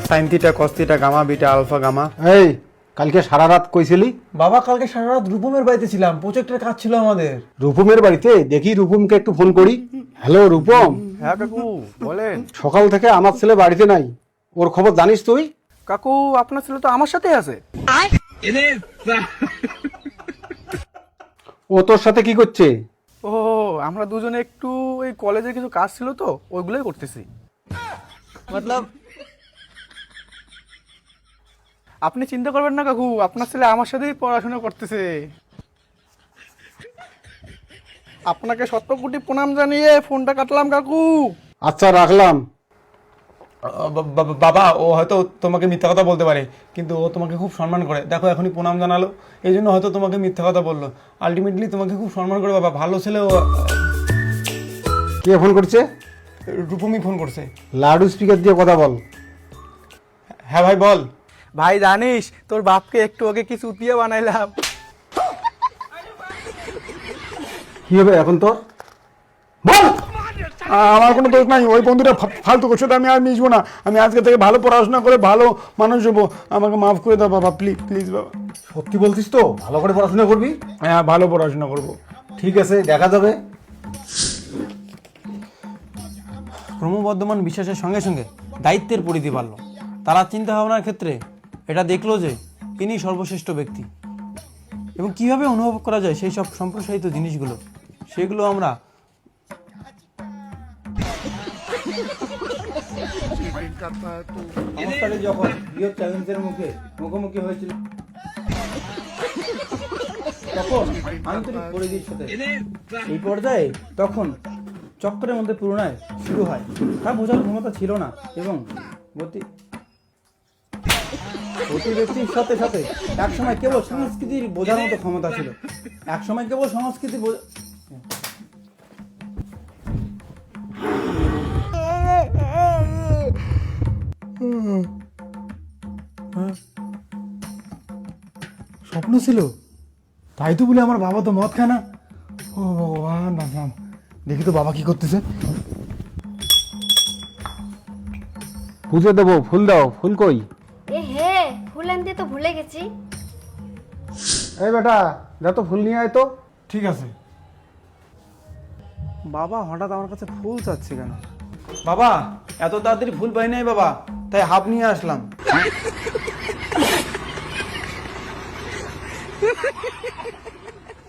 Sign theta cos theta gamma beta alpha gamma. এই কালকে সারা রাত কইছিলি? বাবা কালকে সারা রাত রূপমের বাড়িতে ছিলাম, প্রজেক্টের কাজ ছিল আমাদের। রূপমের বাড়িতে? দেখি রূপমকে একটু ফোন করি। হ্যালো রূপম। হ্যাঁ কাকু বলেন। সকাল থেকে আমার ছেলে বাড়িতে নাই, ওর খবর জানিস তুই? কাকু আপনার ছেলে তো আমার সাথেই আছে। ও তোর সাথে কি করছে? ও আমরা দুজনে একটু এই কলেজে কিছু কাজ ছিল তো ওইগুলোই করতেছি। মতলব আপনি চিন্তা করবেন না কাকু, আপনার ছেলে আমার সাথেই পড়াশোনা করতেছে। আপনাকে শত কোটি প্রণাম জানিয়ে ফোনটা কাটলাম কাকু। আচ্ছা রাখলাম। বাবা ও হয়তো তোমাকে মিথ্যা কথা বলতে পারে, কিন্তু ও তোমাকে খুব সম্মান করে। দেখো এখনই প্রণাম জানালো, এই জন্য হয়তো তোমাকে মিথ্যা কথা বললো। আলটিমেটলি তোমাকে খুব সম্মান করে বাবা, ভালো ছেলে ও। কে ফোন করছে? রূপমই ফোন করছে। লাউড স্পিকার দিয়ে কথা বল। হ্যাঁ ভাই বল। ভাই জানিস তোর বাপকে একটু আগে কি চুতিয়া বানাইলাম। কি হবে এখন তোর? বল। আমার কোনো দোষ নাই, ওই বন্ধুটা ফালতু করছে, আমি আর মিশবো না। আমি আজকে থেকে ভালো পড়াশোনা করে ভালো মানুষ হবো, আমাকে মাফ করে দাও বাবা, প্লিজ প্লিজ বাবা। সত্যি বলছিস তো? ভালো করে পড়াশোনা করবি? হ্যাঁ ভালো পড়াশোনা করবো। ঠিক আছে, দেখা যাবে। ক্রমবর্ধমান বিশ্বাসের সঙ্গে সঙ্গে দায়িত্বের পরিধি বাড়ল। তারা চিন্তা ভাবনার ক্ষেত্রে এটা দেখলো যে ইনি সর্বশ্রেষ্ঠ ব্যক্তি, এবং কিভাবে অনুভব করা যায় সেই সব সম্প্রসারিত জিনিসগুলো, সেগুলো আমরা সংস্থাটি যখন বৃহৎ চ্যালেঞ্জের মুখোমুখি হয়েছিল তখন আন্তরিক পরিধির সাথে এই পর্যায়ে তখন চক্রের মধ্যে পুরোনায় শুরু হয়। তা বোঝার ক্ষমতা ছিল না, এবং প্রতি ব্যক্তির সাথে সাথে একসময় কেবল সংস্কৃতির বোঝার মতো ক্ষমতা ছিল। একসময় কেবল সংস্কৃতি স্বপ্ন ছিল তাই তো বলে আমার বাবা তো মদ খায় না। ও ভগবান, নাম দেখি তো বাবা কি করতেছে। পুজো দেবো, ফুল দাও। ফুল কই? এ হে, ফুল আনতে তো ভুলে গেছি। এই বেটা, যা তো ফুল নিয়ে আয় তো। ঠিক আছে। বাবা হঠাৎ আমার কাছে ফুল চাচ্ছে কেন? বাবা এত তাড়াতাড়ি ফুল পাই নাই বাবা, তাই হাফ নিয়ে আসলাম।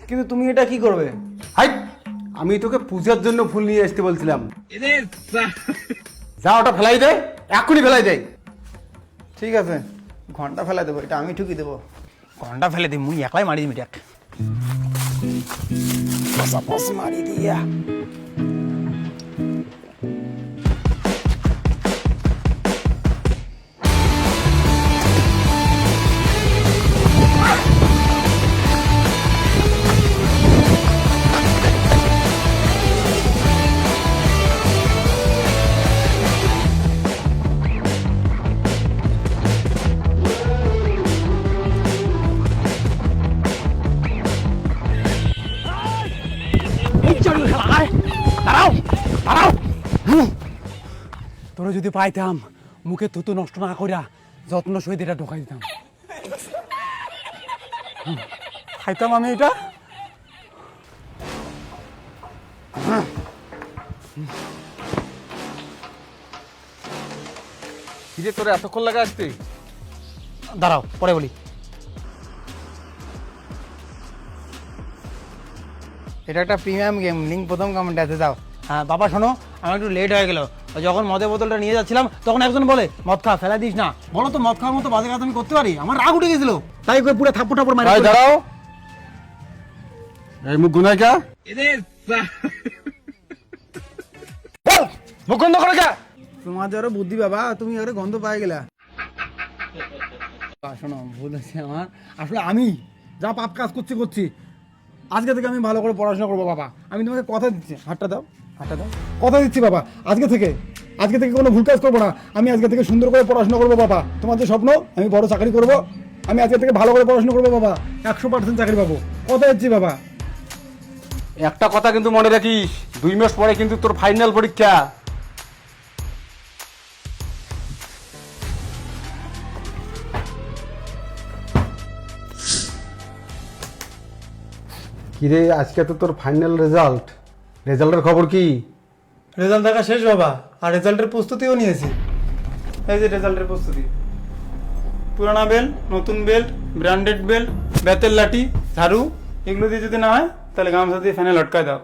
কিন্তু তুমি এটা কি করবে? হাই, আমি তোকে পূজার জন্য ফুল নিয়ে আসতে বলছিলাম। যা ওটা ফেলাই দে, এক্ষুনি ফেলাই দে। ঠিক আছে, ঘন্টা ফেলে দেবো, এটা আমি ঠুকি দেবো। ঘন্টা ফেলে দিই, মুই একলাই মারি দিবি দেখ। পাশাপাশি মারি দিয়া তোরা যদি পাইতাম, মুখে থুতু নষ্ট না করিয়া যত্ন সহিত এটা ঢোকাই দিতাম। খাইতাম আমি এটা। কিরে তোরা এতক্ষণ লাগা আসতে? দাঁড়াও, পরে বলি। এটা একটা প্রিমিয়াম গেম, লিঙ্ক প্রথম কমেন্টে আছে, দাও। হ্যাঁ বাবা শোনো, আমার একটু লেট হয়ে গেল। যখন মদের বোতলটা নিয়ে যাচ্ছিলাম তখন একজন বলে মদ খা, ফেলা দিস না। বলো তো, মদ খাওয়ার মতো বাজে কাজ আমি করতে পারি? আমার রাগ উঠে গেছিল, তাই করে পুরো থাপ্পড় টাপ্পড় মারি। দাঁড়াও, এই মুখ গুনাই কা? মুখ বন্ধ করে যা। তোমার যারা বুদ্ধি বাবা, তুমি আরে গন্ধ পাই গেলা। শোনো, ভুল হয়েছে আমার। আসলে আমি যা পাপ কাজ করছি, আজকে থেকে আমি ভালো করে পড়াশোনা করবো বাবা। আমি তোমাকে কথা দিচ্ছি। হাতটা দাও, হাতটা দাও। কথা দিচ্ছি বাবা, আজকে থেকে কোনো ভুল কাজ করবো না। আমি আজকে থেকে সুন্দর করে পড়াশোনা করবো বাবা। তোমার যে স্বপ্ন আমি বড় চাকরি করবো, আমি আজকে থেকে ভালো করে পড়াশোনা করবো বাবা। 100% চাকরি পাবো, কথা দিচ্ছি বাবা। একটা কথা কিন্তু মনে রাখিস, 2 মাস পরে কিন্তু তোর ফাইনাল পরীক্ষা। কিরে আজকে তো তোর ফাইনাল রেজাল্টের খবর কি? রেজাল্ট দেখা শেষ বাবা, আর রেজাল্টের প্রস্তুতিও নিয়েছি। এই যে রেজাল্টের প্রস্তুতি, পুরানা বেল্ট, নতুন বেল্ট, ব্র্যান্ডেড বেল্ট, বেতের লাঠি, ঝাড়ু, এগুলো দিয়ে যদি না হয় তাহলে গামছা দিয়ে ফ্যানে লটকায় দাও।